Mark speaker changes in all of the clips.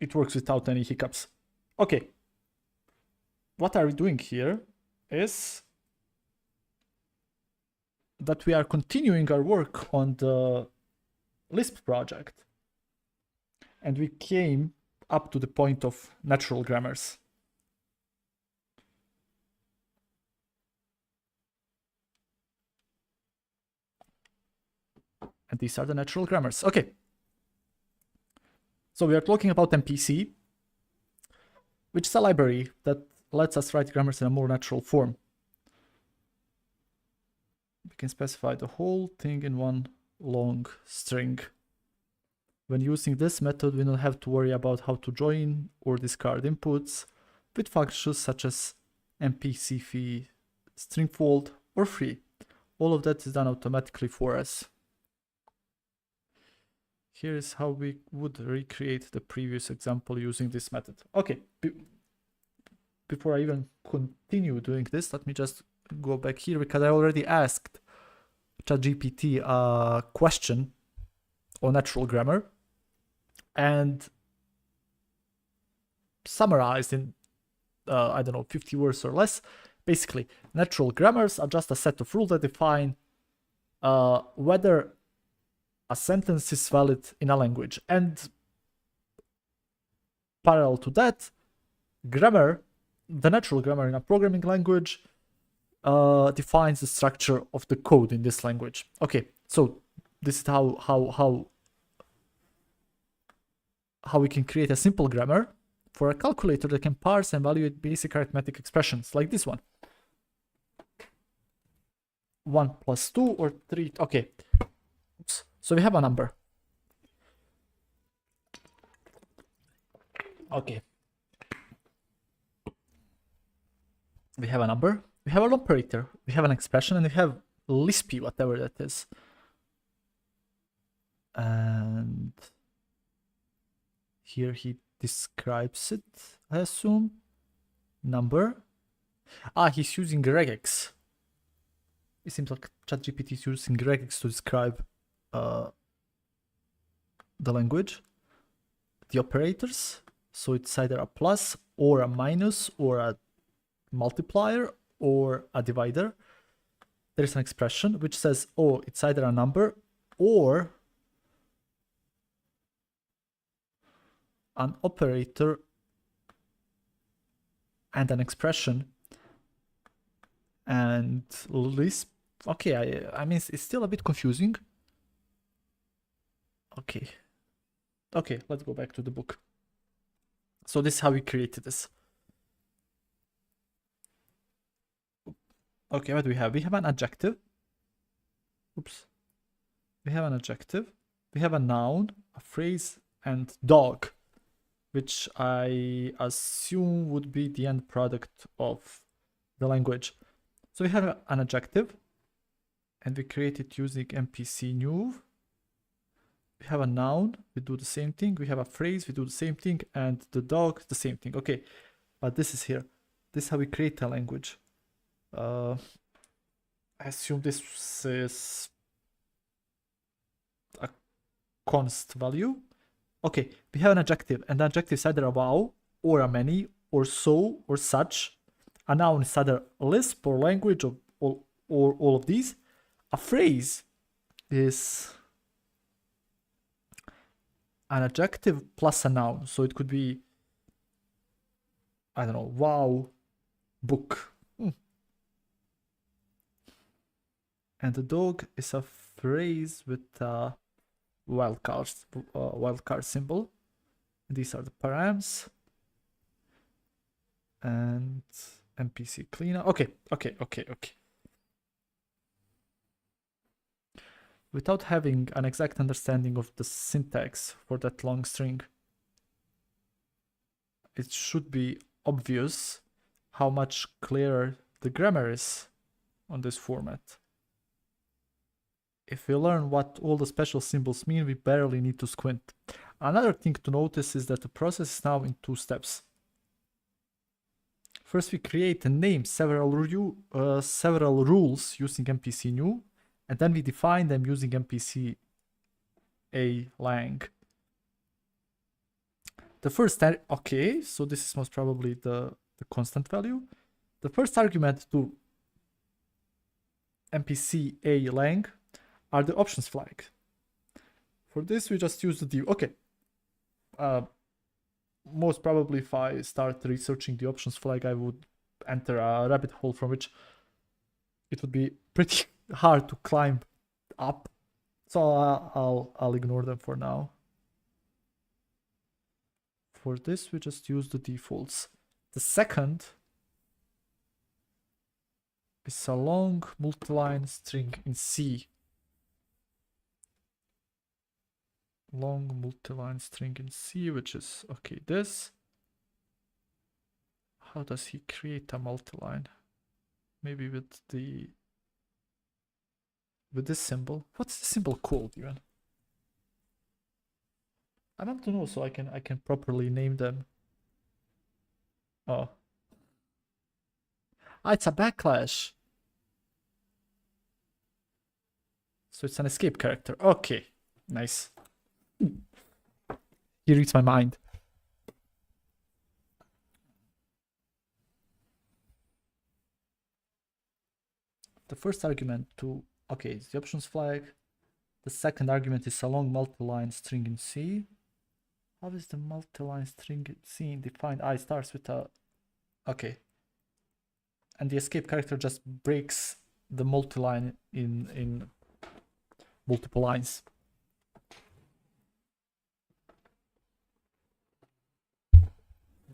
Speaker 1: it works without any hiccups. Okay. What are we doing here is that we are continuing our work on the Lisp project. And we came up to the point of natural grammars. And these are the natural grammars. Okay. So we are talking about MPC, which is a library that lets us write grammars in a more natural form. We can specify the whole thing in one long string. When using this method, we don't have to worry about how to join or discard inputs with functions such as MPC, string fold, or free. All of that is done automatically for us. Here is how we would recreate the previous example using this method. Okay, before I even continue doing this, let me just go back here because I already asked ChatGPT a question on natural grammar and summarized in, I don't know, 50 words or less. Basically, natural grammars are just a set of rules that define whether a sentence is valid in a language. And parallel to that, grammar, the natural grammar in a programming language, defines the structure of the code in this language. Okay, so this is how we can create a simple grammar for a calculator that can parse and evaluate basic arithmetic expressions like this one. 1 plus 2 or 3. Okay. Oops. So we have a number. Okay. We have a number, we have an operator, we have an expression, and we have Lisp, whatever that is. And here he describes it, I assume. Number. He's using regex. It seems like ChatGPT is using regex to describe the language. The operators, so it's either a plus or a minus or a multiplier or a divider. There's an expression which says, oh, it's either a number or an operator and an expression. And Lisp, okay, I mean, it's still a bit confusing. Okay, let's go back to the book. So this is how we created this. Okay, what do we have? We have an adjective. Oops. We have an adjective. We have a noun, a phrase, and dog, which I assume would be the end product of the language. So we have an adjective, and we create it using MPC new. We have a noun, we do the same thing. We have a phrase, we do the same thing, and the dog, the same thing. Okay, but this is here. This is how we create a language. I assume this is a const value. Okay, we have an adjective, and the adjective is either a wow, or a many, or so, or such. A noun is either Lisp or language, or all of these. A phrase is an adjective plus a noun, so it could be, I don't know, wow, book. And the dog is a phrase with a wildcard symbol. These are the params. And MPC cleaner. Okay. Without having an exact understanding of the syntax for that long string, it should be obvious how much clearer the grammar is on this format. If we learn what all the special symbols mean, we barely need to squint. Another thing to notice is that the process is now in 2 steps. First, we create and name several rules using MPC new, and then we define them using MPC a lang. the first, okay, so this is most probably the constant value. The first argument to MPC A lang are the options flag. For this, we just use the div. Okay. Most probably, if I start researching the options flag, I would enter a rabbit hole from which it would be pretty hard to climb up. So I'll ignore them for now. For this, we just use the defaults. The second is a long multiline string in C. Long multiline string in C, which is, okay, this. How does he create a multiline? Maybe with this symbol. What's the symbol called even? I want to know so I can properly name them. Oh. Ah, it's a backlash. So it's an escape character. Okay, nice. He reads my mind. The first argument to, okay, it's the options flag. The second argument is a long multiline string in C. How is the multiline string in C defined? Ah, it starts with a, okay. And the escape character just breaks the multiline in multiple lines.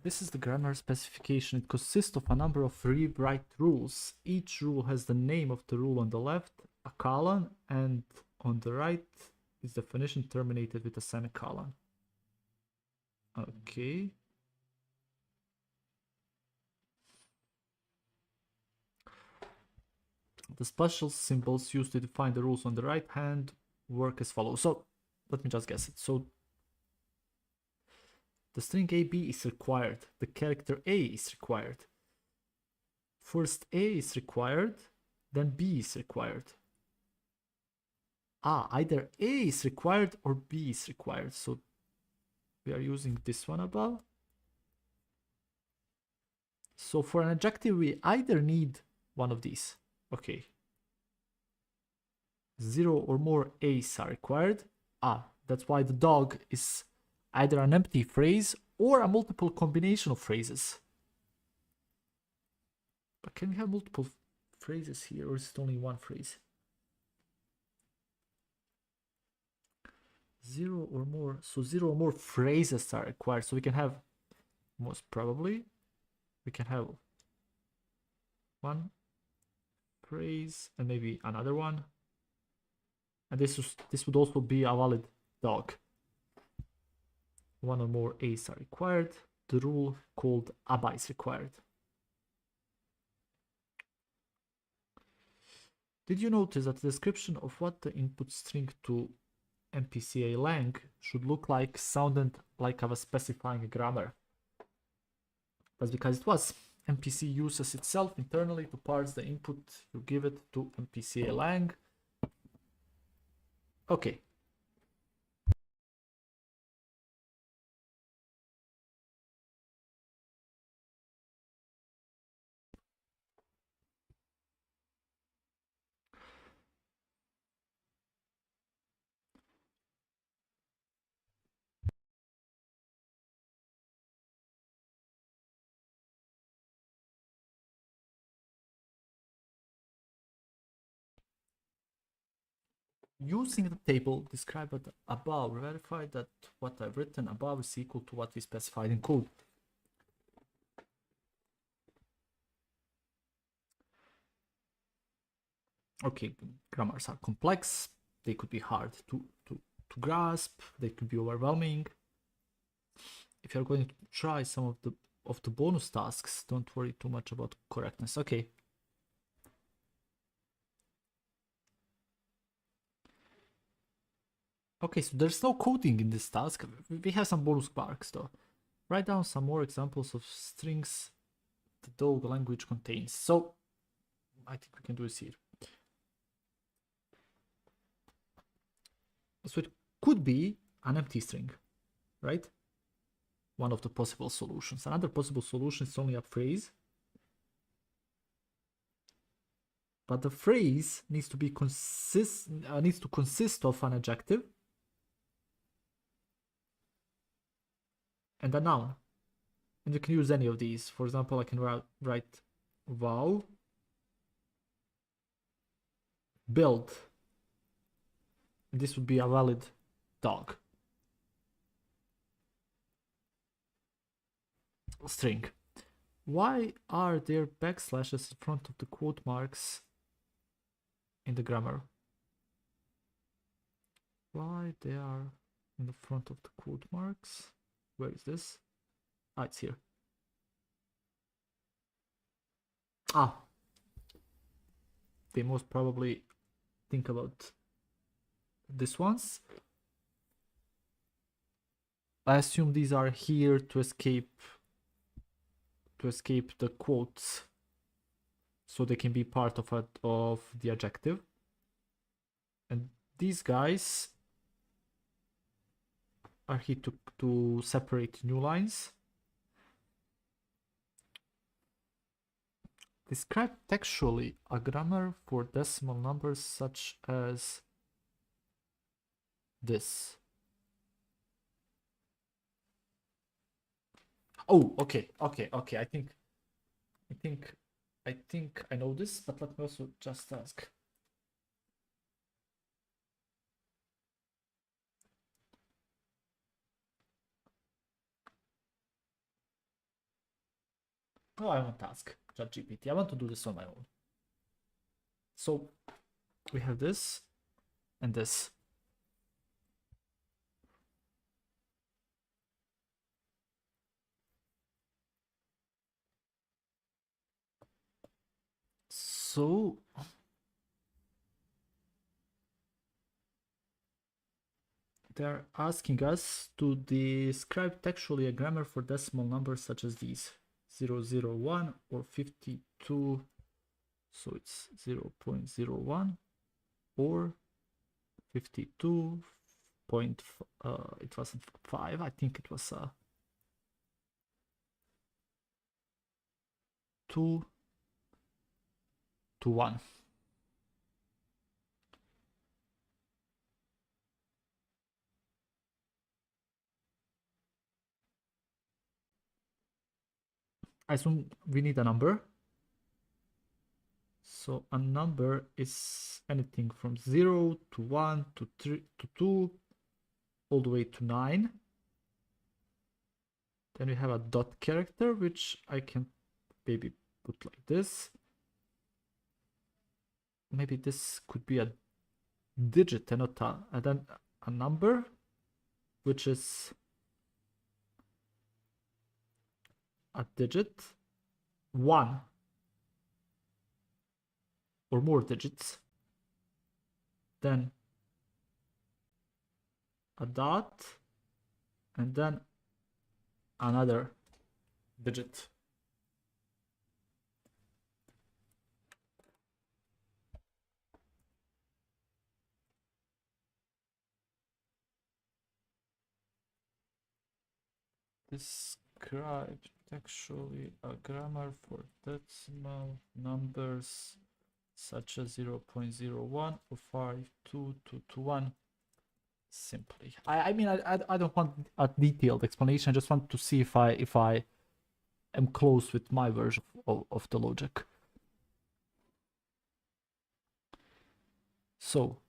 Speaker 1: This is the grammar specification. It consists of a number of read-write rules. Each rule has the name of the rule on the left, a colon, and on the right is definition terminated with a semicolon. Okay. The special symbols used to define the rules on the right hand work as follows. So let me just guess it. So the string AB is required. The character A is required. First A is required, then B is required. Ah, either A is required or B is required. So we are using this one above. So for an adjective, we either need one of these. Okay. 0 or more A's are required. Ah, that's why the dog is either an empty phrase or a multiple combination of phrases. But can we have multiple phrases here, or is it only one phrase? 0 or more, so 0 or more phrases are required. So we can have, most probably, we can have one phrase and maybe another one. And this would also be a valid dog. One or more A's are required. The rule called ABBA is required. Did you notice that the description of what the input string to MPCA lang should look like sounded like I was specifying a grammar? That's because it was. MPC uses itself internally to parse the input you give it to MPCA lang. Okay. Using the table described above, verify that what I've written above is equal to what we specified in code. Okay, grammars are complex. They could be hard to grasp. They could be overwhelming. If you're going to try some of the bonus tasks, don't worry too much about correctness. Okay. Okay, so there's no coding in this task. We have some bonus marks though. Write down some more examples of strings the dog language contains. So I think we can do this here. So it could be an empty string, right? one of the possible solutions. Another possible solution is only a phrase, but the phrase needs to consist of an adjective and a noun. And you can use any of these. For example, I can write wow, build. And this would be a valid dog. String. Why are there backslashes in front of the quote marks in the grammar? Why they are in the front of the quote marks? Where is this? Ah, it's here. Ah, they most probably think about this ones. I assume these are here to escape the quotes, so they can be part of the adjective. And these guys are here to separate new lines. Describe textually a grammar for decimal numbers such as this. Oh, okay. I think I know this, but let me also just ask. No, I won't ask ChatGPT. I want to do this on my own. So we have this and this. So they're asking us to describe textually a grammar for decimal numbers such as these. 001 or 52, so it's 0.01 or 52 point, it wasn't 5, I think it was 2 to 1. I assume we need a number. So a number is anything from 0 to 1 to 3 to 2 all the way to 9. Then we have a dot character, which I can maybe put like this. Maybe this could be a digit and not and then a number, which is a digit, 1 or more digits, then a dot, and then another digit. Describe textually a grammar for decimal numbers such as 0.01 or 5221. Simply. I mean, I don't want a detailed explanation. I just want to see if I am close with my version of the logic. So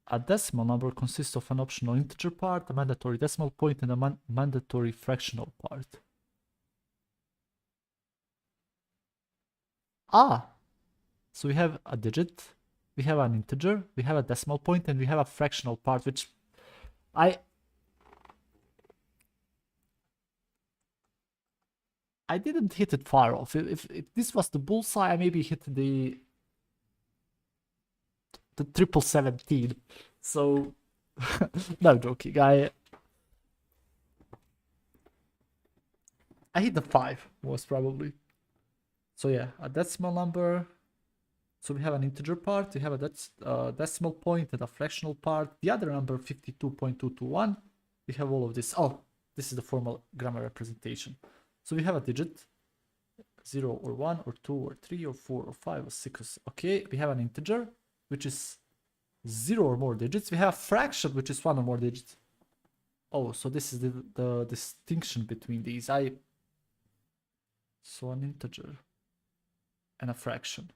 Speaker 1: a decimal number consists of an optional integer part, a mandatory decimal point, and a mandatory fractional part. Ah, so we have a digit, we have an integer, we have a decimal point, and we have a fractional part, which I didn't hit it far off. If this was the bullseye, I maybe hit the 1717. So no joking, I hit the 5 most probably. So yeah, a decimal number. So we have an integer part, we have a decimal point and a fractional part. The other number 52.221, we have all of this. Oh, This is the formal grammar representation. So we have a digit, 0 or 1 or 2 or 3 or 4 or 5 or 6. Okay, we have an integer, which is 0 or more digits. We have a fraction, which is 1 or more digits. Oh, so this is the distinction between these. So an integer and a fraction.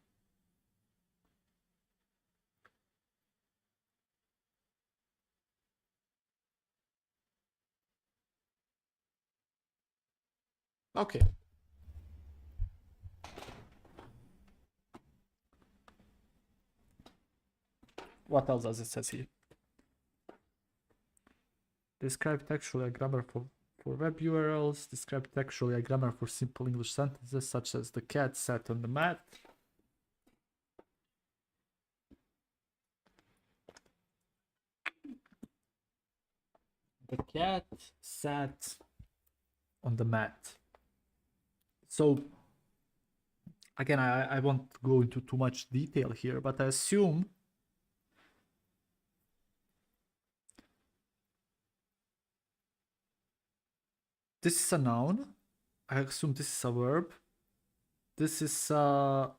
Speaker 1: Okay. What else does it says here? Describe textually a grammar for web URLs. Describe textually a grammar for simple English sentences such as the cat sat on the mat. The cat sat on the mat. So again, I won't go into too much detail here, but I assume this is a noun. I assume this is a verb. This is I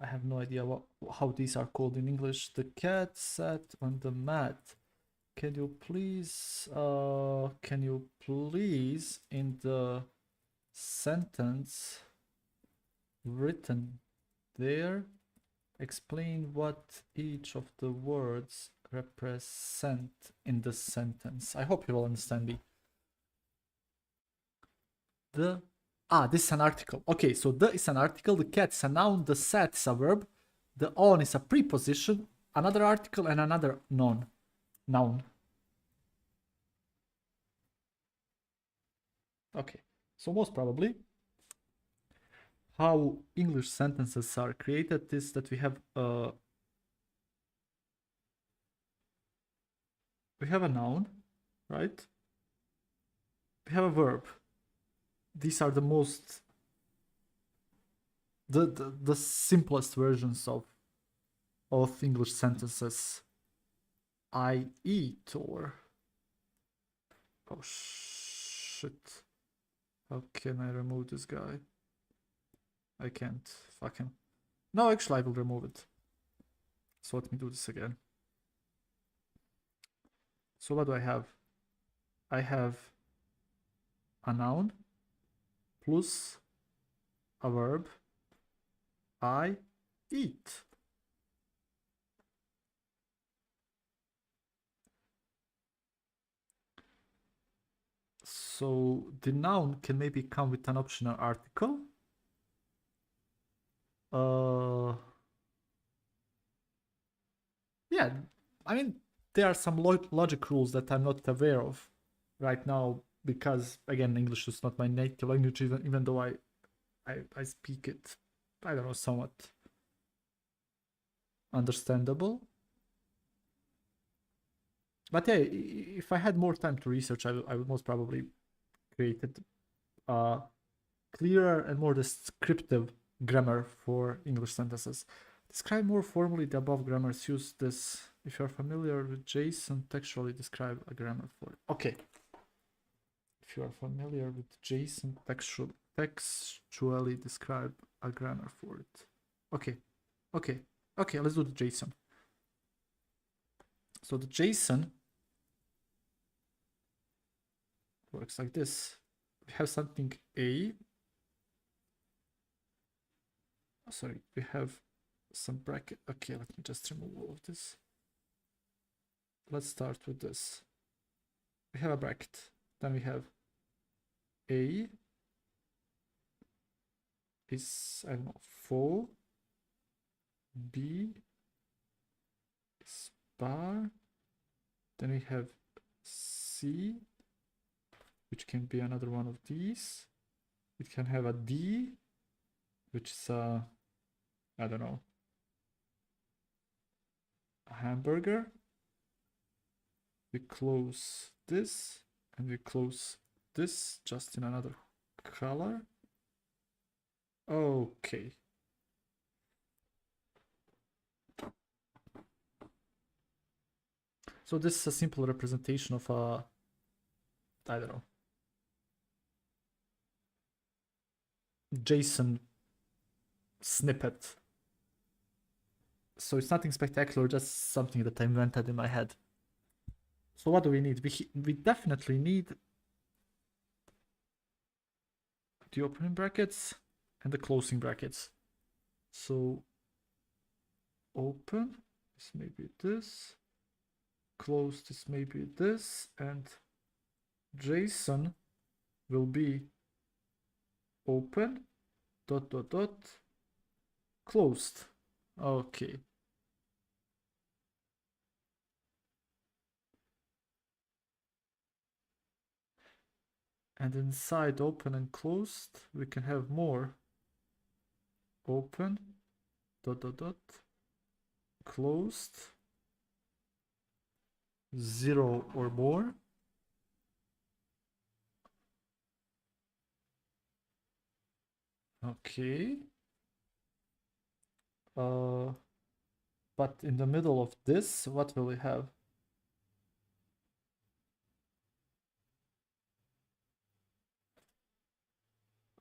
Speaker 1: have no idea how these are called in English. The cat sat on the mat. Can you please in the sentence written there explain what each of the words represent in the sentence? I hope you will understand me. This is an article. Okay, so the is an article, the cat is a noun, the sat is a verb, the on is a preposition, another article, and another noun. Okay, so most probably how English sentences are created is that we have a noun, right? We have a verb. These are the most the simplest versions of English sentences. I eat, or oh shit. How can I remove this guy? I can't. Fuck him. No, actually I will remove it. So let me do this again. So what do I have? I have a noun plus a verb. I eat. So the noun can maybe come with an optional article. Yeah, I mean, there are some logic rules that I'm not aware of right now because, again, English is not my native language, even though I speak it, I don't know, somewhat understandable. But yeah, if I had more time to research, I would most probably created a clearer and more descriptive grammar for English sentences. Describe more formally the above grammars. Use this. If you're familiar with JSON, textually describe a grammar for it. Okay. If you are familiar with JSON, textually describe a grammar for it. Okay. Okay. Okay, let's do the JSON. So the JSON works like this. We have something A. Sorry, we have some bracket. Okay, let me just remove all of this. Let's start with this. We have a bracket. Then we have A is, I don't know, foo. B is bar. Then we have C, which can be another one of these. It can have a D, which is a, I don't know, a hamburger. We close this and we close this just in another color. Okay. So this is a simple representation of a, I don't know, JSON snippet. So it's nothing spectacular, just something that I invented in my head. So what do we need? We definitely need the opening brackets and the closing brackets. So open is maybe this, close is maybe this, and JSON will be open dot dot dot closed. Okay. And inside open and closed, we can have more open dot dot dot closed 0 or more. Okay. But in the middle of this, what will we have?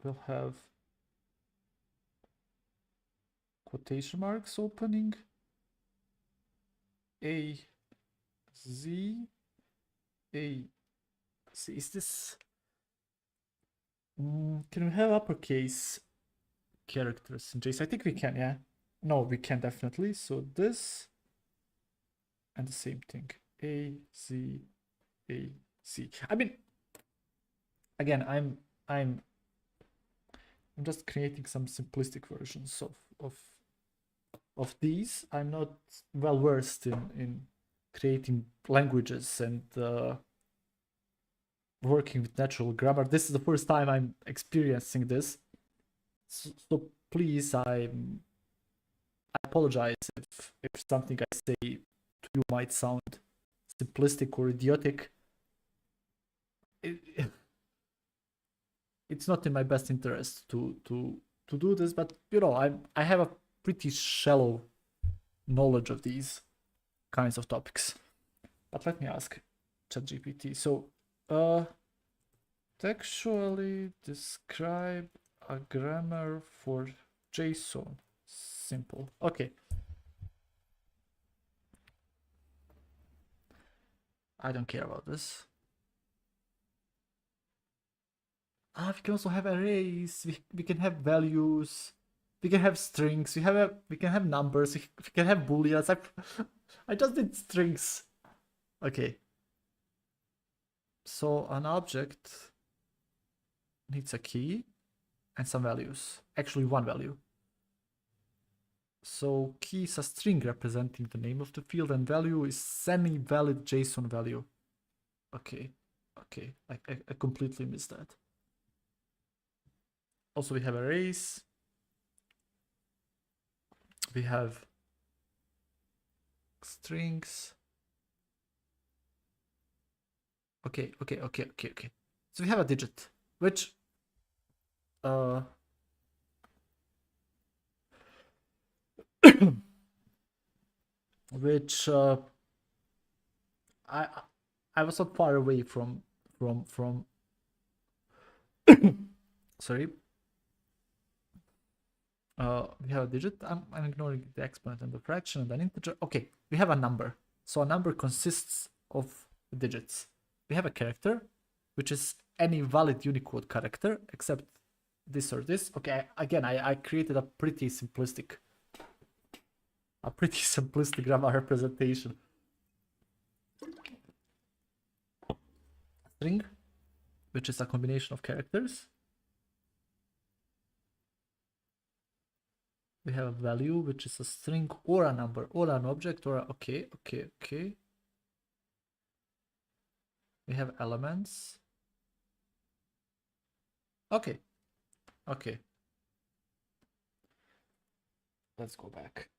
Speaker 1: We'll have quotation marks opening, A, Z, A, Z. Is this... can we have uppercase characters in JSON? I think we can, yeah. No, we can definitely. So this and the same thing. A, Z, A, Z. I mean, again, I'm just creating some simplistic versions of these. I'm not well versed in creating languages and working with natural grammar. This is the first time I'm experiencing this. So please, I apologize if something I say to you might sound simplistic or idiotic. It's not in my best interest to do this, but you know, I have a pretty shallow knowledge of these kinds of topics. But let me ask ChatGPT. So, textually describe a grammar for JSON. Simple. Okay. I don't care about this. We can also have arrays. We can have values. We can have strings. We can have numbers. We can have booleans. I just did strings. Okay. So an object needs a key and some values. Actually, one value. So key is a string representing the name of the field, and value is semi-valid JSON value. Okay. Okay. I completely missed that. Also, we have arrays. We have strings. Okay. So we have a digit, which which I was not far away from sorry. We have a digit. I'm ignoring the exponent and the fraction and an integer. Okay, we have a number. So a number consists of digits. We have a character, which is any valid Unicode character except this or this. Okay, again, I created a pretty simplistic grammar representation. String, which is a combination of characters. We have a value, which is a string or a number or an object or okay. We have elements. Okay. Let's go back.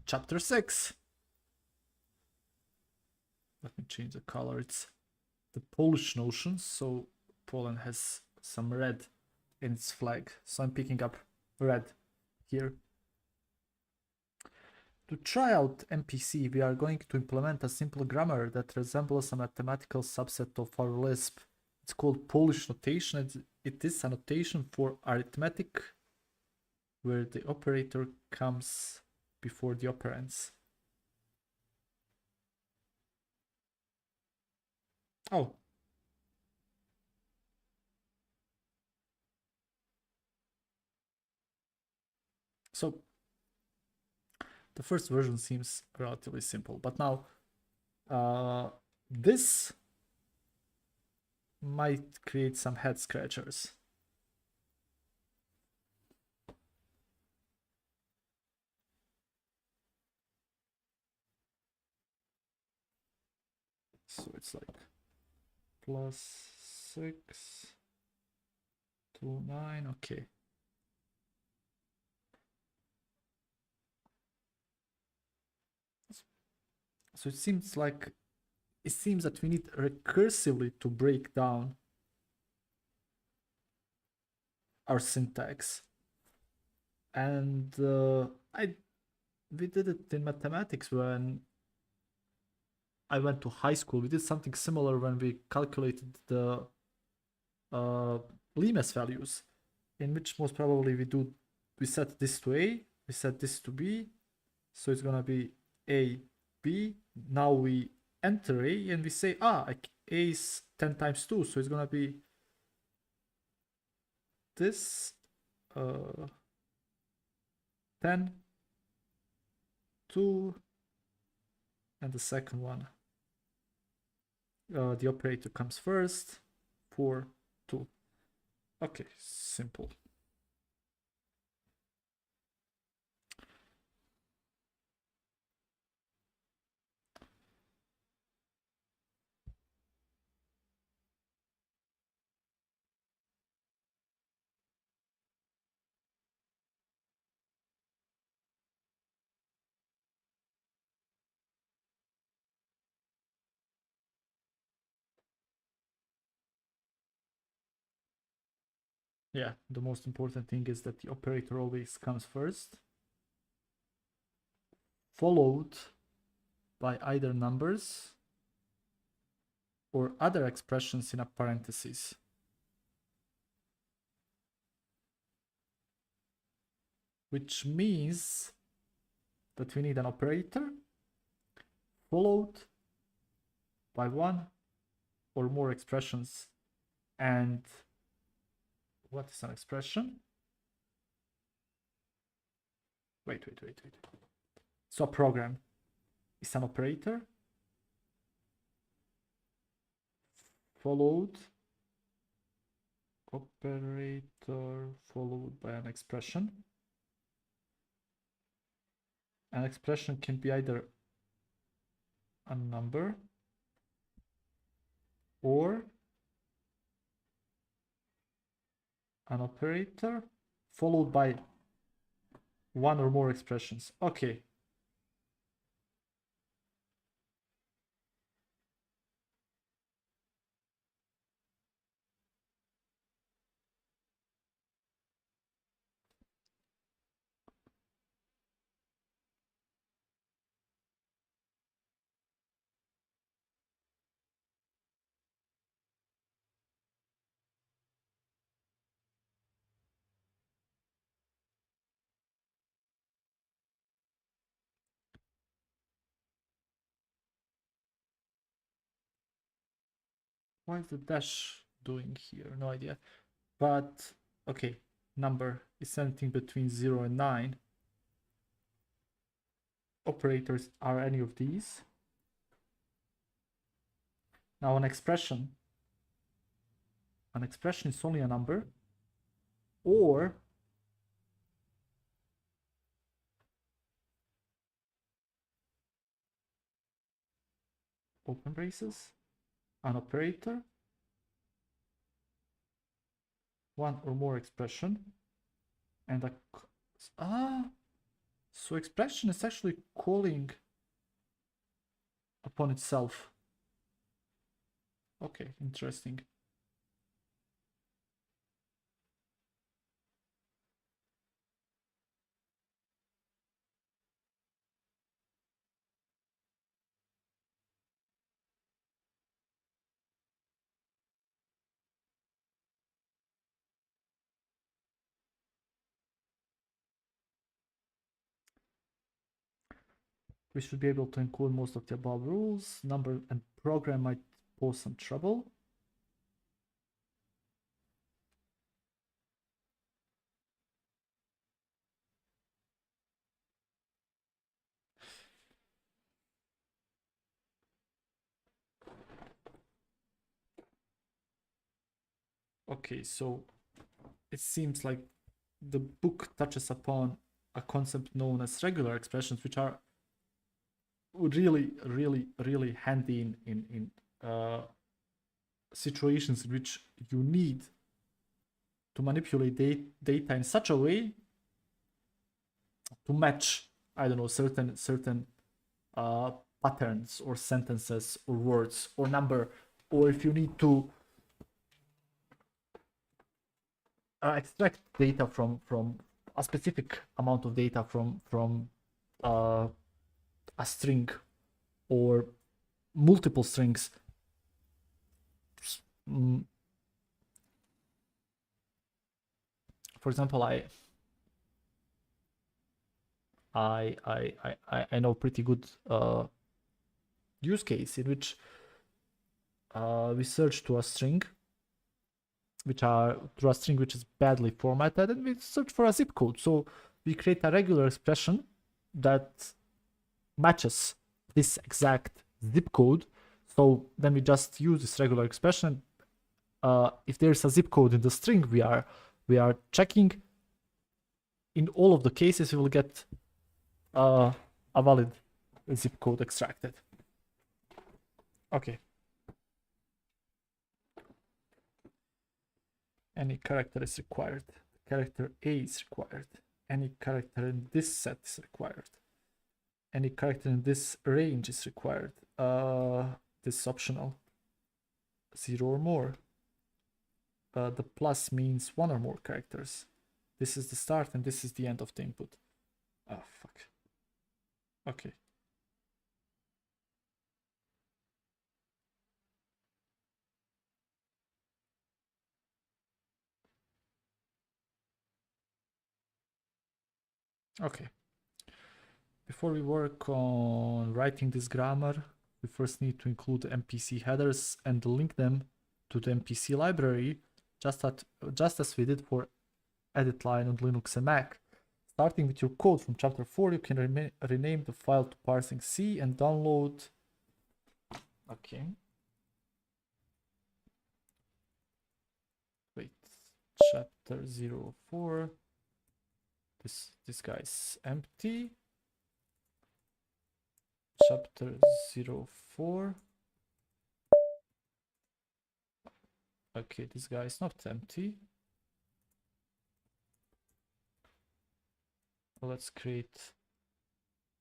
Speaker 1: Chapter 6. Let me change the color. It's the Polish notion, so Poland has some red in its flag, so I'm picking up red. here. To try out MPC, we are going to implement a simple grammar that resembles a mathematical subset of our Lisp. It's called Polish notation. It is a notation for arithmetic where the operator comes before the operands. Oh. So the first version seems relatively simple, but now this might create some head scratchers. So it's like +6 to 9, okay. So it seems that we need recursively to break down our syntax. And we did it in mathematics when I went to high school. We did something similar when we calculated the Limes values, in which most probably we set this to A, we set this to B, so it's gonna be A, B. Now we enter A and we say, A is 10 times 2, so it's gonna be this 10, 2, and the second one. The operator comes first, 4, 2. Okay, simple. Yeah, the most important thing is that the operator always comes first, followed by either numbers or other expressions in a parenthesis. Which means that we need an operator followed by one or more expressions. And what is an expression? Wait. So a program is an operator followed by an expression. An expression can be either a number or an operator followed by one or more expressions. Okay. What is the dash doing here? No idea. But okay, number is anything between 0 and 9. Operators are any of these. Now an expression is only a number or open braces, an operator, one or more expression, and so expression is actually calling upon itself. Okay, interesting. We should be able to include most of the above rules. Number and program might pose some trouble. Okay, so it seems like the book touches upon a concept known as regular expressions, which are really handy in situations in which you need to manipulate data in such a way to match, I don't know, certain patterns or sentences or words or number, or if you need to extract data from a specific amount of data from a string or multiple strings. For example, I know pretty good use case in which we search to a string which is badly formatted, and we search for a zip code. So we create a regular expression that matches this exact zip code. So then we just use this regular expression. If there's a zip code in the string we are checking, in all of the cases we will get a valid zip code extracted. Okay. Any character is required. Character A is required. Any character in this set is required. Any character in this range is required. This is optional. 0 or more. The plus means 1 or more characters. This is the start and this is the end of the input. Oh, fuck. Okay. Okay. Before we work on writing this grammar, we first need to include the MPC headers and link them to the MPC library, just as we did for edit line on Linux and Mac. Starting with your code from chapter 4, you can rename the file to parsing C and download. Okay. Wait, chapter 04. This guy is empty. Chapter 04. Okay, this guy is not empty. Let's create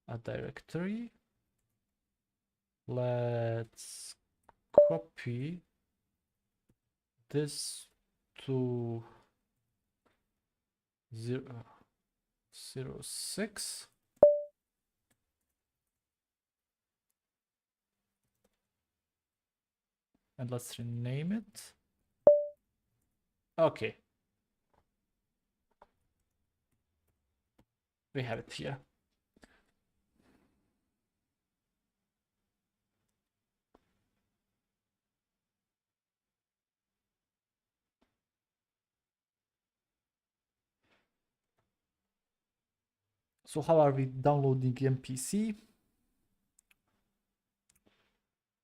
Speaker 1: a directory. Let's copy this to 0.06. And let's rename it. Okay. We have it here. So how are we downloading MPC?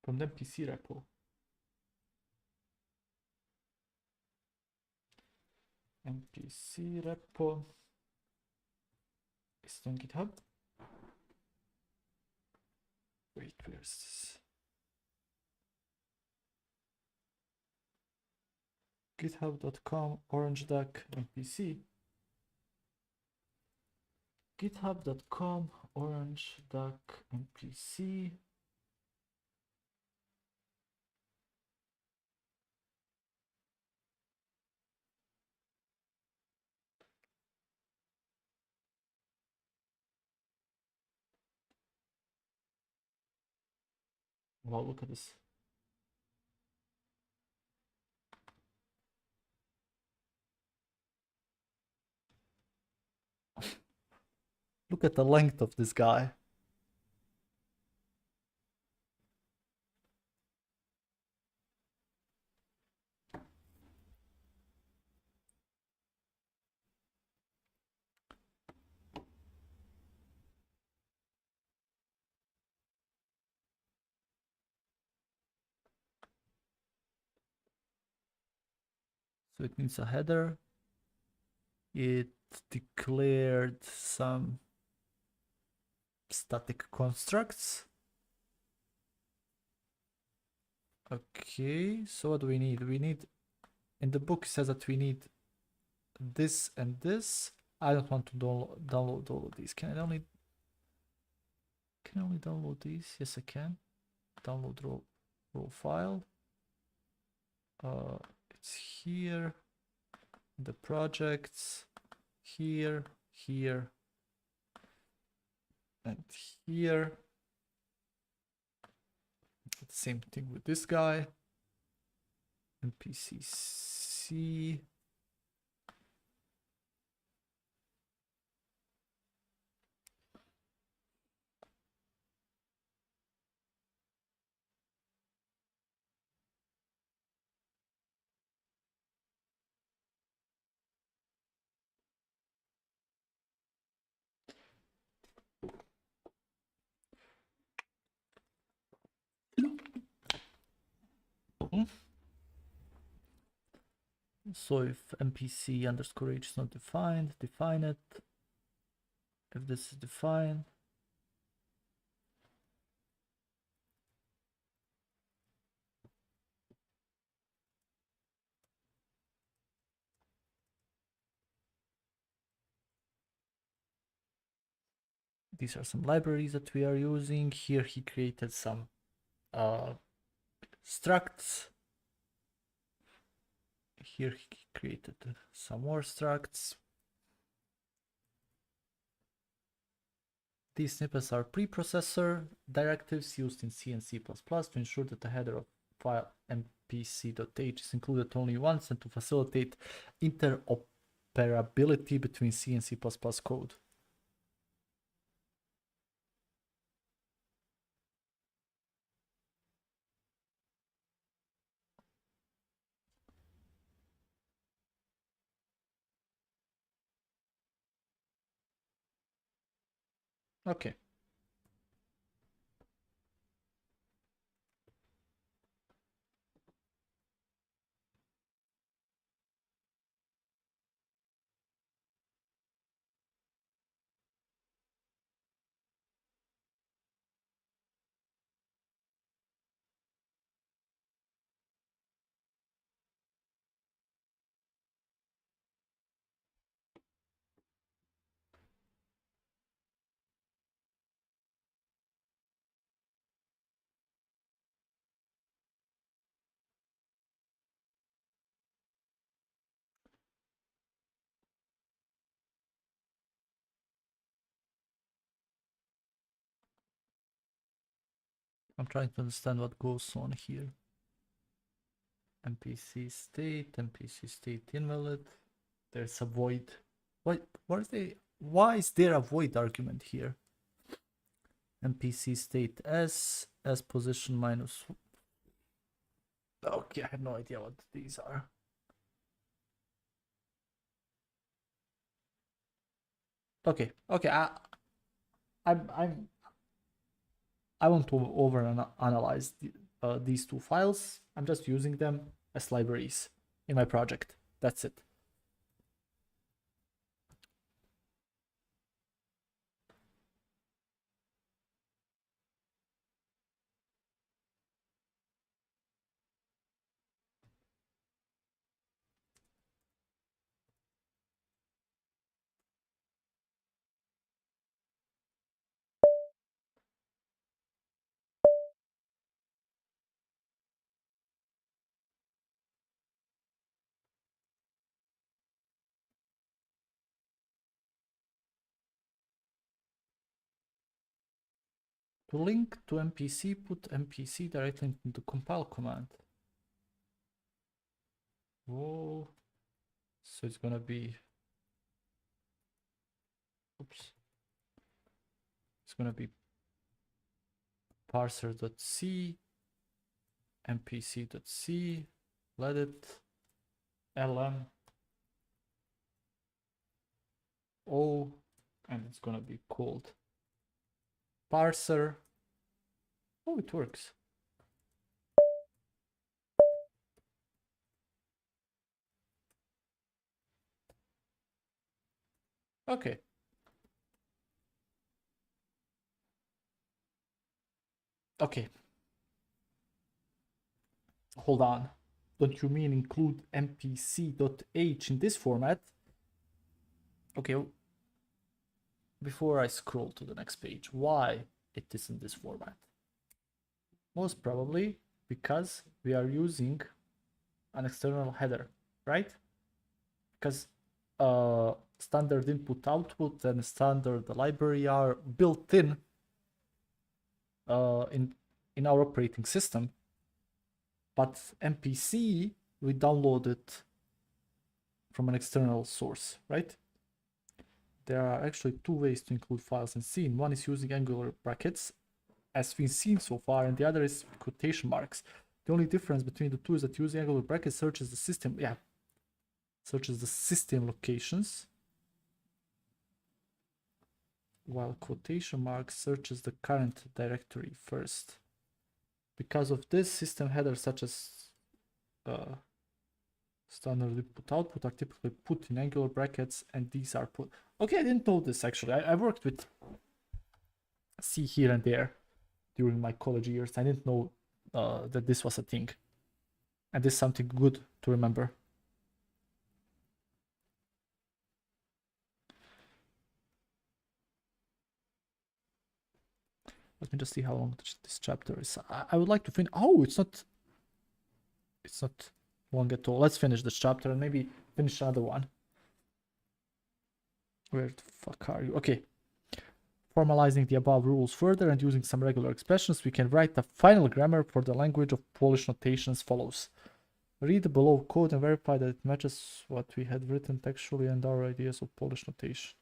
Speaker 1: From the MPC repo. MPC repo is on GitHub. Wait, where's this? GitHub.com orange duck MPC. GitHub.com orange duck MPC. Wow, look at this. Look at the length of this guy. So it needs a header. It declared some static constructs. Okay, so what do we need? We need, in the book it says that we need this and this. I don't want to download all of these. Can I only download these? Yes, I can. Download raw file. It's here. The projects here, here, and here. Same thing with this guy. NPCC. So if NPC underscore H is not defined, define it. If this is defined, these are some libraries that we are using. Here he created some structs. Here he created some more structs. These snippets are preprocessor directives used in C and C++ to ensure that the header of file mpc.h is included only once and to facilitate interoperability between C and C++ code. Okay. I'm trying to understand what goes on here. NPC state invalid. There's a void. Why is there a void argument here? NPC state s position minus. Okay, I have no idea what these are. Okay, I want to over analyze these two files. I'm just using them as libraries in my project. That's it. To link to MPC, put MPC directly into compile command. Whoa. So it's gonna be, oops. It's gonna be parser.c, mpc.c, let it lm o, and it's gonna be called parser. Oh, it works. Okay. Okay. Hold on. Don't you mean include mpc.h in this format? Okay. Before I scroll to the next page, why it is in this format? Most probably because we are using an external header, right? Because standard input output and standard library are built in our operating system, but MPC we download it from an external source, right? There are actually two ways to include files in scene. One is using angular brackets, as we've seen so far, and the other is quotation marks. The only difference between the two is that using angular brackets searches the system, searches the system locations, while quotation marks searches the current directory first. Because of this, system headers such as standard input output are typically put in angular brackets, and these are put. Okay, I didn't know this actually. I worked with C here and there during my college years. I didn't know that this was a thing, and this is something good to remember. Let me just see how long this chapter is. I would like to finish. Oh, it's not long at all. Let's finish this chapter and maybe finish another one. Where the fuck are you? Okay. Formalizing the above rules further and using some regular expressions, we can write the final grammar for the language of Polish notation as follows. Read the below code and verify that it matches what we had written textually and our ideas of Polish notation.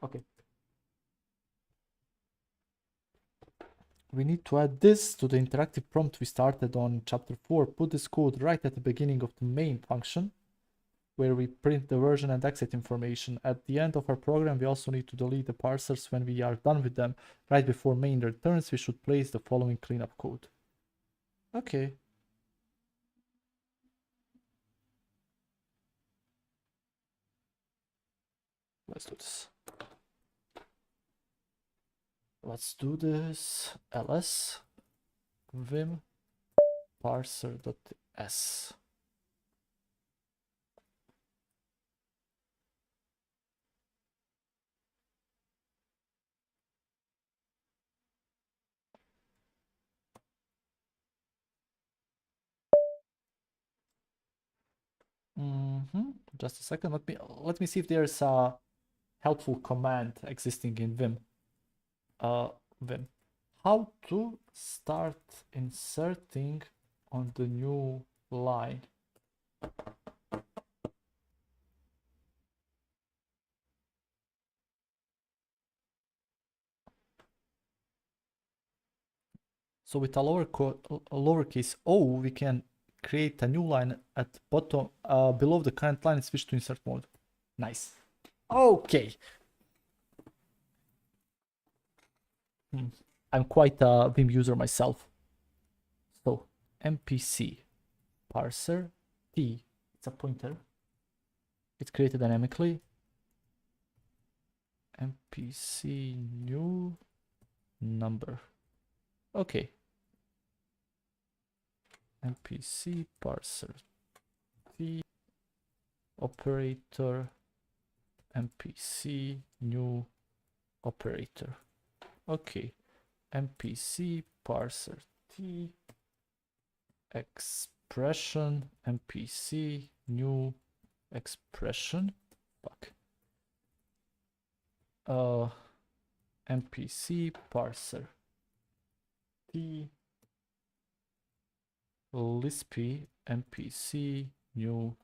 Speaker 1: Okay. We need to add this to the interactive prompt we started on chapter 4. Put this code right at the beginning of the main function, where we print the version and exit information. At the end of our program, we also need to delete the parsers when we are done with them. Right before main returns, we should place the following cleanup code. Okay. Let's do this. ls vim parser.s. Just a second. Let me see if there's a helpful command existing in Vim. Vim. How to start inserting on the new line. So with a lowercase o, we can create a new line at bottom below the current line and switch to insert mode. Nice. Okay. I'm quite a Vim user myself. So MPC parser t, it's a pointer. It's created dynamically. MPC new number. Okay. MPC parser t operator MPC new operator. Okay. MPC parser t expression MPC new expression. Fuck. MPC parser t Lisp MPC new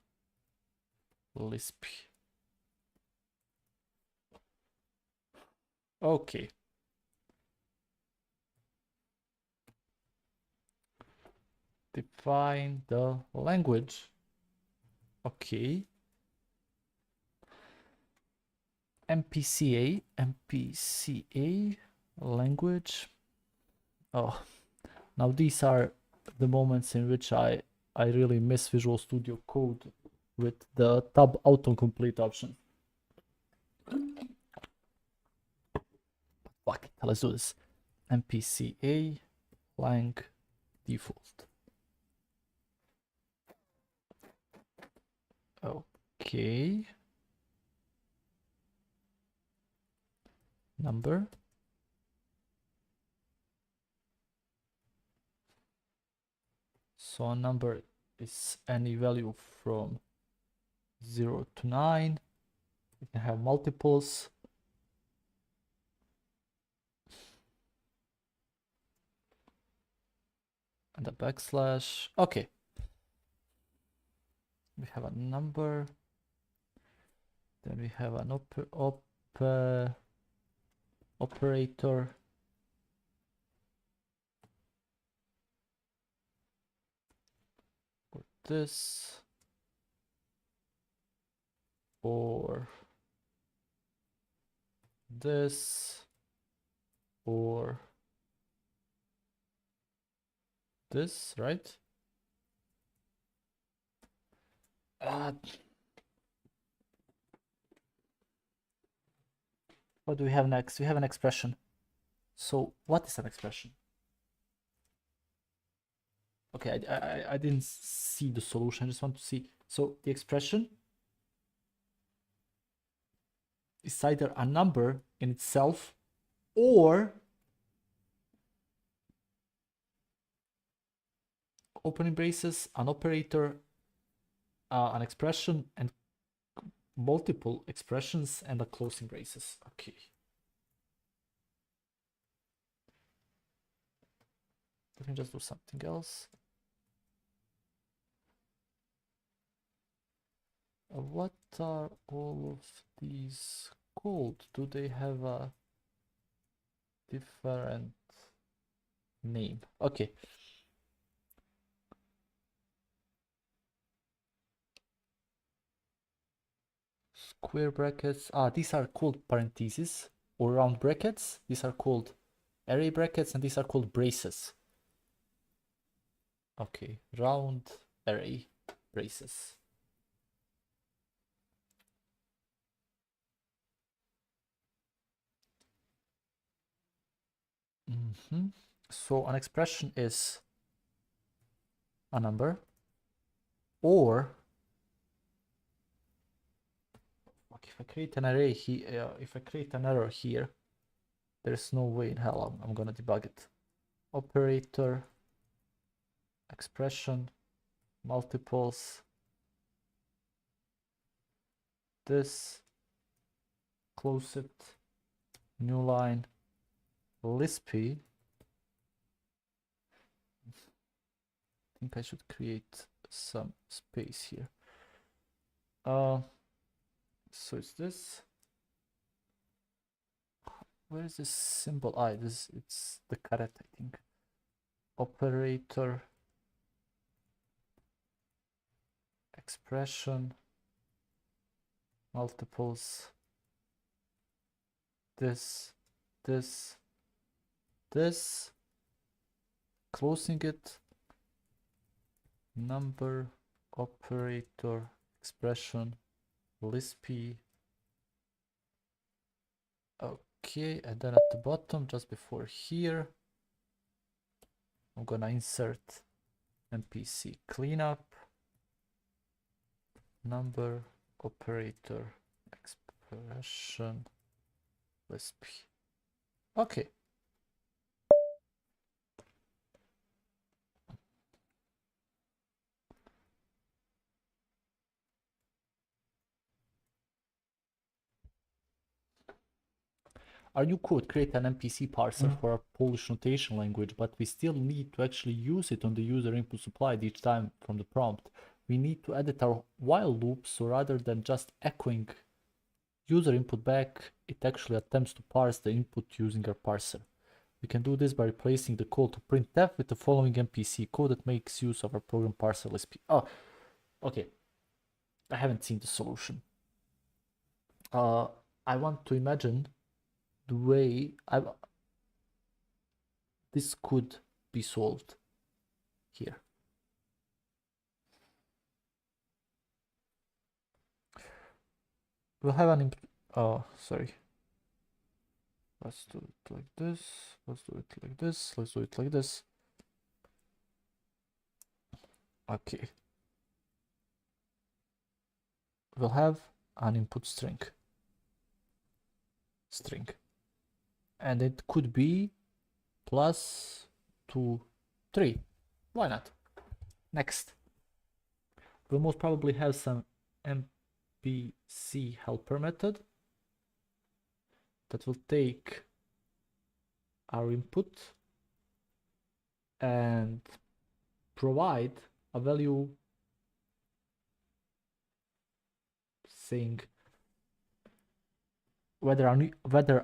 Speaker 1: Lisp. Okay. Define the language. Okay. MPCA language. Oh, now these are the moments in which I I really miss Visual Studio Code with the tab autocomplete option. Fuck it, let's do this. MPCA lang default. Okay. Number. So a number is any value from 0 to 9. We can have multiples. And a backslash. Okay. We have a number. Then we have an operator. Or this. Or this. Or this, right? What do we have next? We have an expression. So what is an expression? Okay, I didn't see the solution. I just want to see. So the expression is either a number in itself or opening braces, an operator, an expression, and multiple expressions and a closing braces. Okay. Let me just do something else. What are all of these called? Do they have a different name? Okay. Square brackets. These are called parentheses or round brackets. These are called array brackets, and these are called braces. Okay, round array braces. So an expression is a number, or if I create an array here, if I create an error here, there's no way in hell I'm gonna debug it. Operator, expression, multiples, this, close it, new line, Lispy. I think I should create some space here. So it's this. Where is this symbol? It's the caret, I think. Operator, expression, multiples, this, closing it, number, operator, expression, Lispy. Okay, and then at the bottom, just before here, I'm gonna insert MPC cleanup, number, operator, expression, Lispy. Okay. Our new code create an MPC parser for our Polish notation language, but we still need to actually use it on the user input supplied each time from the prompt. We need to edit our while loop, so rather than just echoing user input back, it actually attempts to parse the input using our parser. We can do this by replacing the call to printf with the following MPC code that makes use of our program parser Lisp. Oh, okay. I haven't seen the solution. I want to imagine the way this could be solved here. we'll have an oh, sorry. Let's do it like this. Let's do it like this. Let's do it like this. Okay. We'll have an input string. And it could be plus 2, 3. Why not? Next. We'll most probably have some MPC helper method that will take our input and provide a value saying whether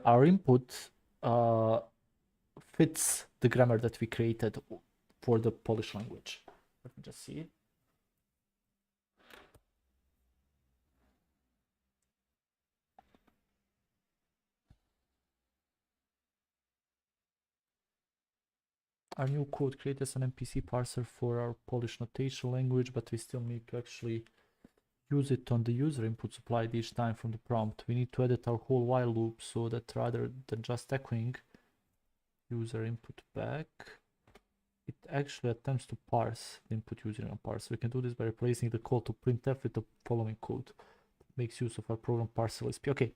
Speaker 1: our input fits the grammar that we created for the Polish language. Let me just see it. Our new code creates an MPC parser for our Polish notation language, but we still need to actually use it on the user input supplied each time from the prompt. We need to edit our whole while loop so that rather than just echoing user input back, it actually attempts to parse the input using a parser. We can do this by replacing the call to printf with the following code. It makes use of our program parser Lisp. Okay.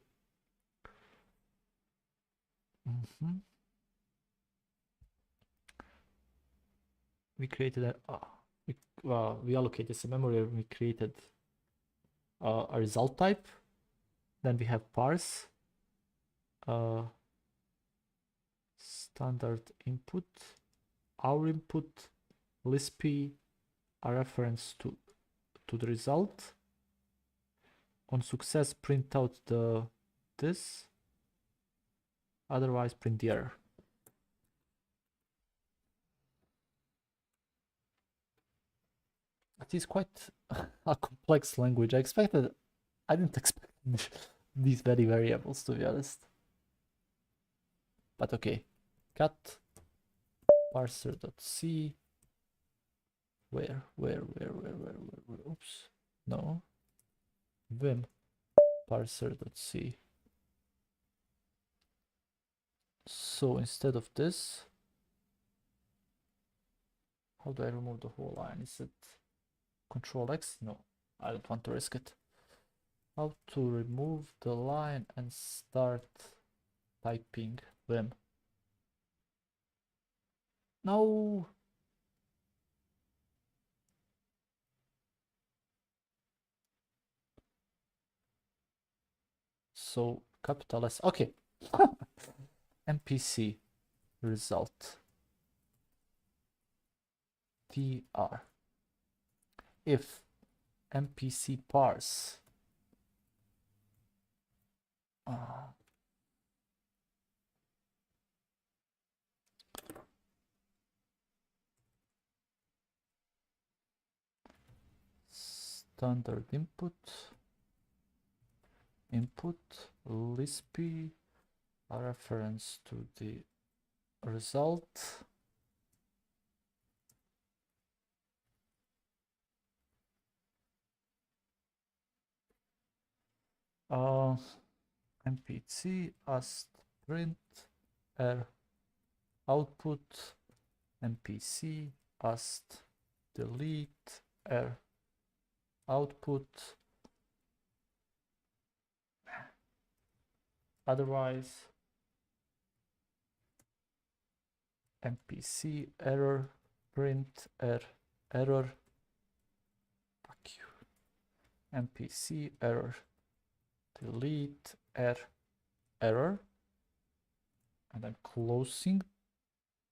Speaker 1: We created we allocated some memory. We created a result type. Then we have parse, standard input, our input, Lispy, a reference to the result. On success, print out this. Otherwise, print the error. It is quite a complex language. I didn't expect these many variables, to be honest. But okay, cat parser.c. Where? Oops, no. Vim parser.c. So instead of this, how do I remove the whole line? Is it Control X? No, I don't want to risk it. How to remove the line and start typing Vim. No. So capital S. Okay. MPC result tr. If MPC parse standard input Lispy, a reference to the result, MPC ast print r output, MPC ast delete r output, otherwise MPC error print r error. Fuck you. MPC error delete r error, and I'm closing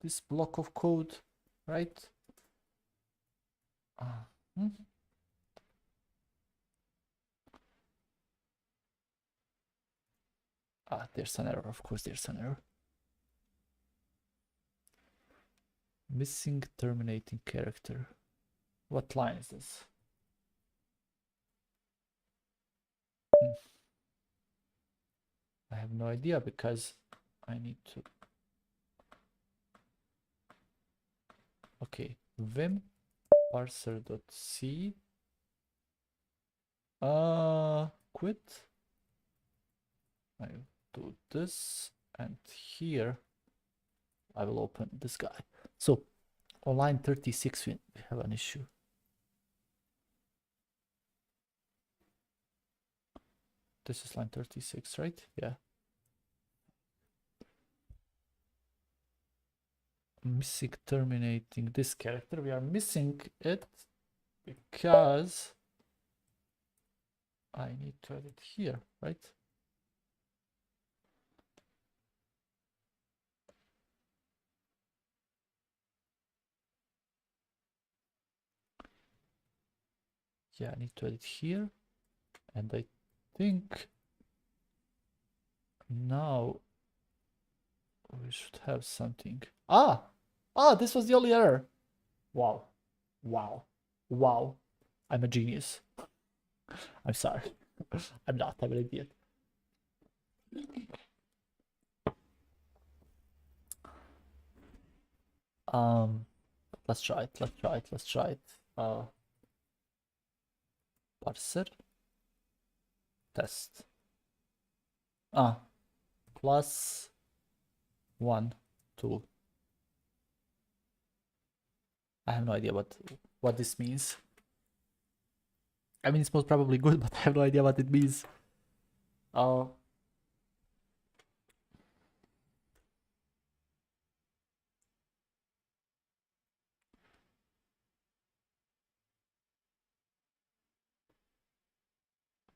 Speaker 1: this block of code, right? There's an error. Of course, there's an error. Missing terminating character. What line is this? I have no idea because I need to. Okay, vim parser.c quit I do this, and here I will open this guy. So on line 36 we have an issue. This is line 36, right? Yeah. Missing terminating this character. We are missing it because I need to add it here, right? Yeah, I need to add it here. And I think now we should have something. Ah, this was the only error. Wow, wow, wow. I'm a genius. I'm sorry. I'm not. I'm an idiot. Let's try it. Let's try it. Let's try it. Parser test. Plus 1, 2. I have no idea what this means. I mean, it's most probably good, but I have no idea what it means.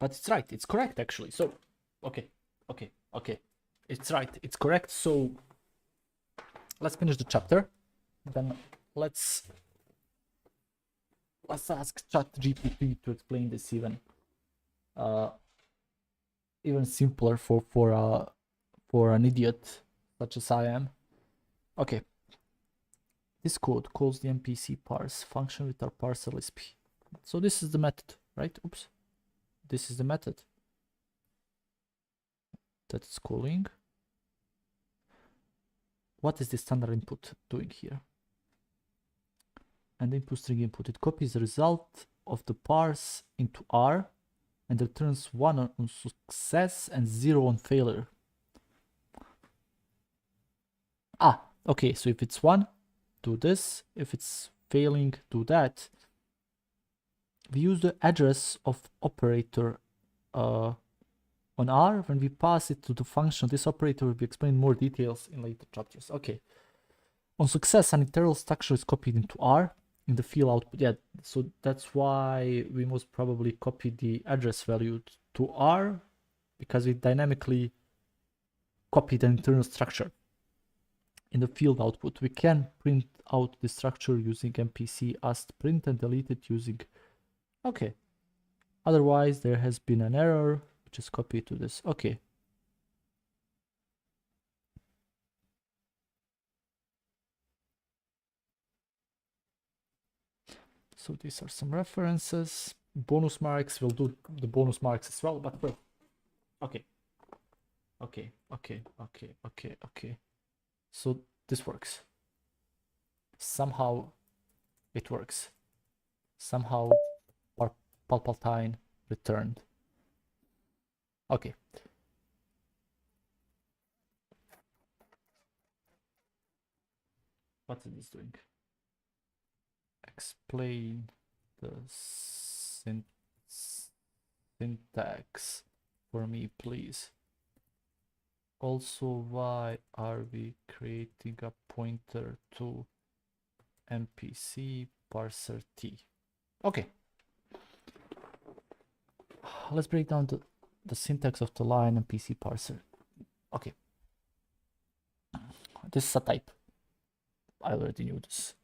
Speaker 1: But it's right. It's correct, actually. So, okay. It's right. It's correct. So, let's finish the chapter. Then let's ask ChatGPT to explain this even simpler for an idiot such as I am. Okay. This code calls the MPC parse function with our parser Lisp. So this is the method, right? Oops. This is the method that it's calling. What is the standard input doing here? And input string input. It copies the result of the parse into R and returns 1 on success and 0 on failure. Okay, so if it's 1, do this. If it's failing, do that. We use the address of operator on R. When we pass it to the function, this operator will be explained in more details in later chapters. Okay. On success, an internal structure is copied into R in the field output. Yeah, so that's why we most probably copy the address value to R, because we dynamically copy the internal structure in the field output. We can print out the structure using MPC ast print and delete it using. Okay. Otherwise, there has been an error, which is copied to this. Okay. So these are some references. Bonus marks, we'll do the bonus marks as well, but wait. Okay. So this works. Somehow it works. Somehow our Palpatine returned. Okay. What is this doing? Explain the syntax for me, please. Also, why are we creating a pointer to MPC parser T? Okay. Let's break down the syntax of the line MPC parser. Okay. This is a type. I already knew this.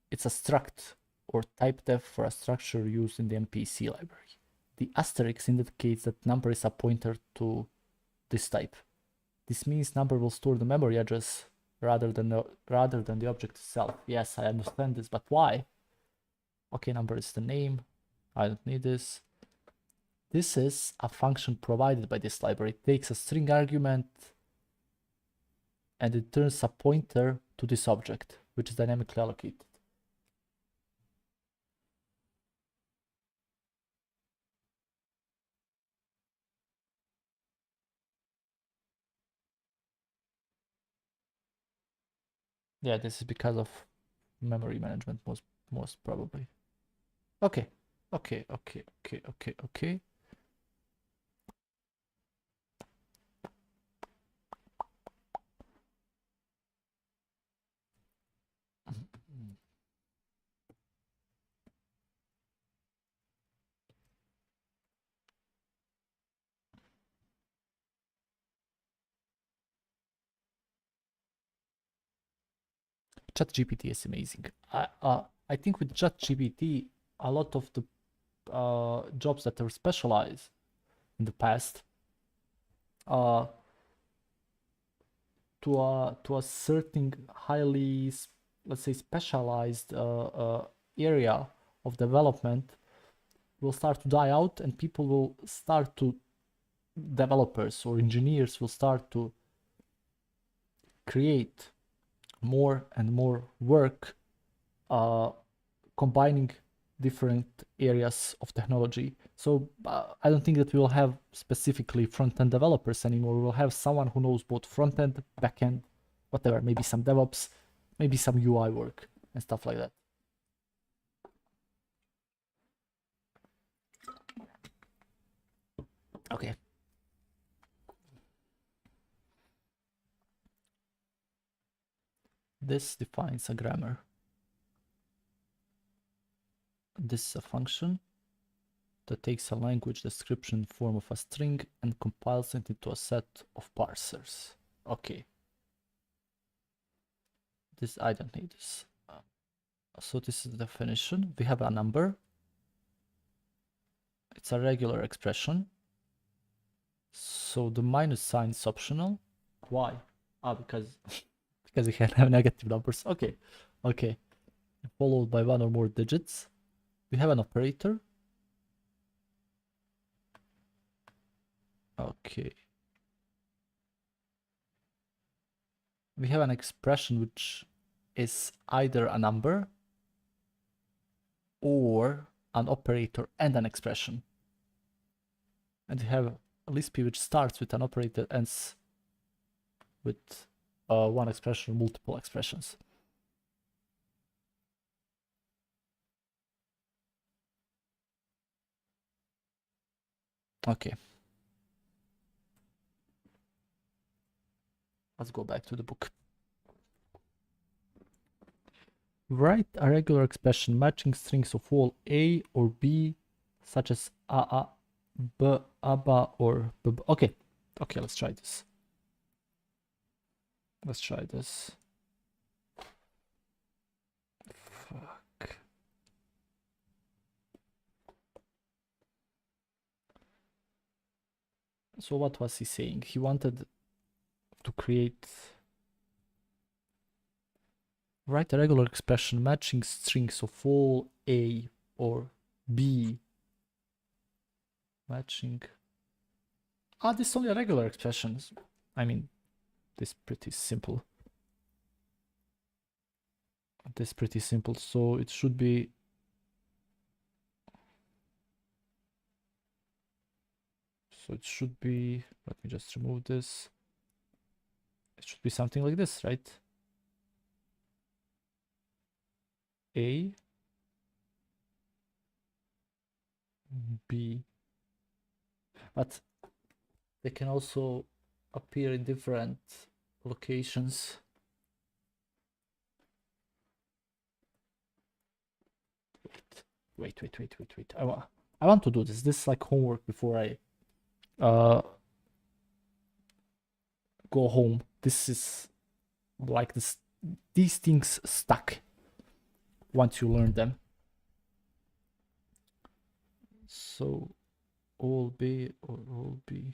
Speaker 1: It's a struct or type def for a structure used in the MPC library. The asterisk indicates that number is a pointer to this type. This means number will store the memory address rather than the object itself. Yes, I understand this, but why? Okay, number is the name. I don't need this. This is a function provided by this library. It takes a string argument and it returns a pointer to this object, which is dynamically allocated. Yeah, this is because of memory management most probably. Okay. Okay. ChatGPT is amazing. I think with ChatGPT, a lot of the jobs that are specialized in the past uh, to a certain highly, let's say, specialized area of development will start to die out, and people will start to developers or engineers will start to create more and more work combining different areas of technology. So I don't think that we will have specifically front-end developers anymore. We will have someone who knows both front-end, back-end, whatever, maybe some DevOps, maybe some UI work and stuff like that. Okay. This defines a grammar. This is a function that takes a language description form of a string and compiles it into a set of parsers. Okay. This, I don't need this. So this is the definition. We have a number. It's a regular expression. So the minus sign is optional. Why? Because because we can have negative numbers. Okay. Followed by one or more digits. We have an operator. Okay. We have an expression which is either a number or an operator and an expression. And we have a Lisp which starts with an operator and ends with one expression or multiple expressions. Okay. Let's go back to the book. Write a regular expression matching strings of all A or B, such as a, b, aba, or b. Okay, let's try this. Fuck. So what was he saying? He wanted to write a regular expression matching strings of all A or B. Matching. This is only a regular expression. I mean, this is pretty simple. So it should be let me just remove this. It should be something like this, right? A, B, but they can also appear in different locations. Wait. I want to do this. This is like homework before I go home. This is like this. These things stuck once you learn them. So all B or all B.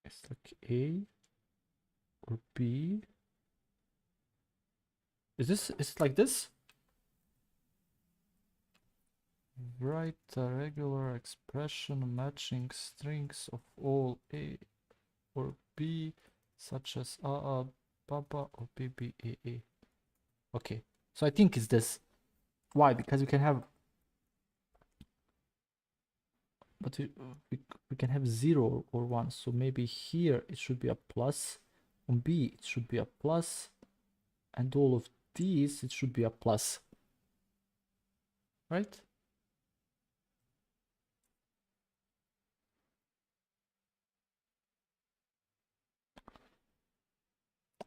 Speaker 1: It's like A or B. Is it like this? Write a regular expression matching strings of all A or B, such as AA, Baba, or BBAA. Okay, so I think it's this. Why? Because we can have, but we can have 0 or 1. So maybe here it should be a plus. On B it should be a plus, and all of these it should be a plus, right?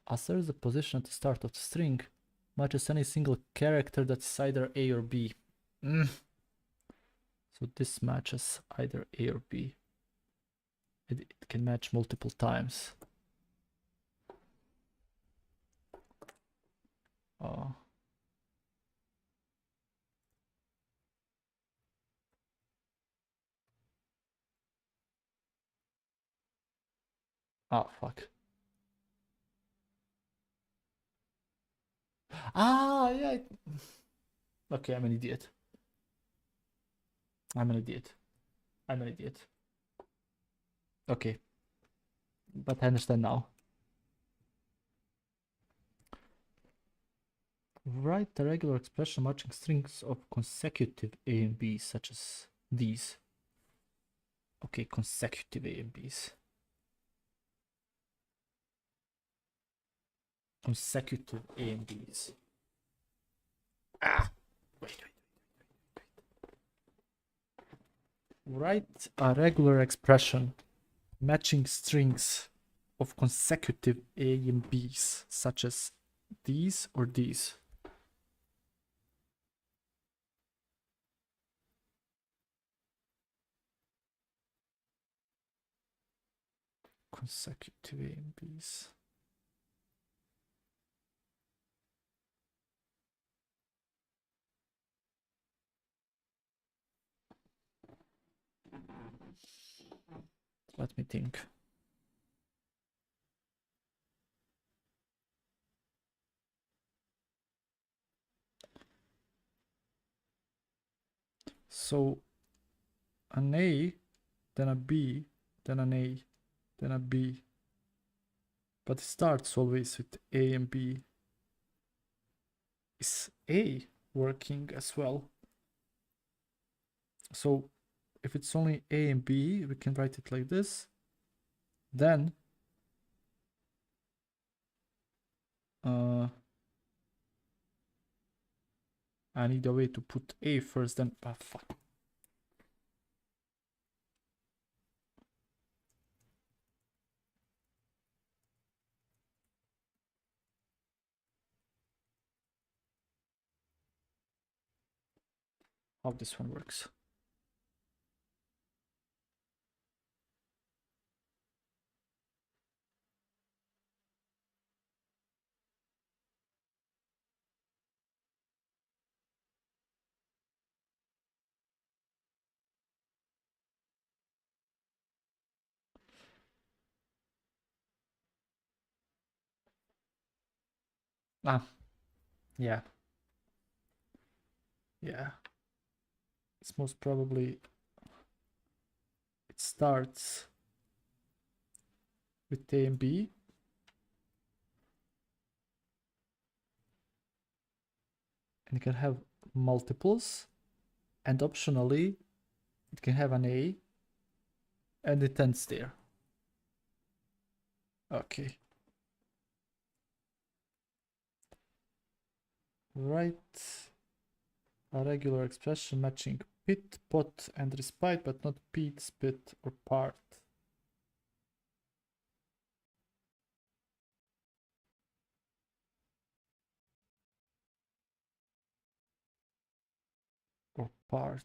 Speaker 1: As there is a position at the start of the string, matches any single character that's either A or B. So this matches either A or B. It can match multiple times. Fuck. Yeah. Okay, I'm an idiot. I'm an idiot. I'm an idiot. Okay. But I understand now. Write the regular expression matching strings of consecutive A and B, such as these. Okay, consecutive A and Bs. Consecutive A and Bs. Wait. Write a regular expression matching strings of consecutive A and Bs, such as these or these. Consecutive A and Bs. Let me think. So an A, then a B, then an A, then a B. But it starts always with A and B. Is A working as well? So if it's only A and B, we can write it like this. Then I need a way to put A first, then fuck. How this one works. Yeah. Yeah. It's most probably, it starts with A and B. And it can have multiples. And optionally, it can have an A. And it ends there. Okay. Write a regular expression matching pit, pot, and respite, but not pit, spit, or part. Or part.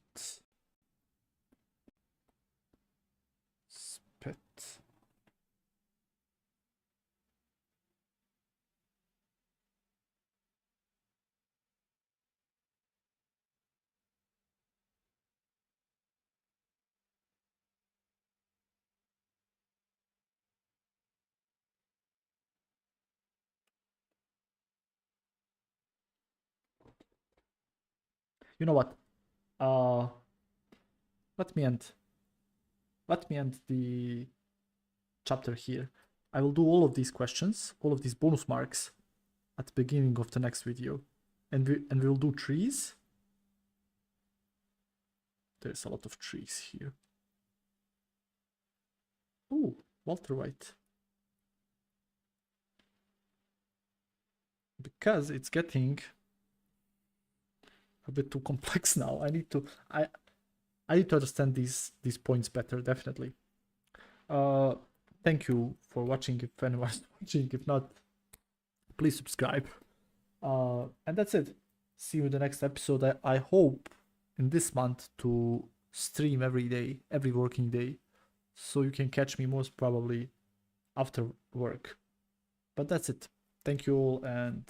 Speaker 1: Spit. You know what? let me end the chapter here. I will do all of these questions, all of these bonus marks at the beginning of the next video. And we will do trees. There's a lot of trees here. Oh, Walter White. Because it's getting a bit too complex now. I need to understand these points better, definitely. Thank you for watching, if anyone's watching. If not, please subscribe. And that's it. See you in the next episode. I hope in this month to stream every day, every working day, so you can catch me most probably after work. But that's it. Thank you all, and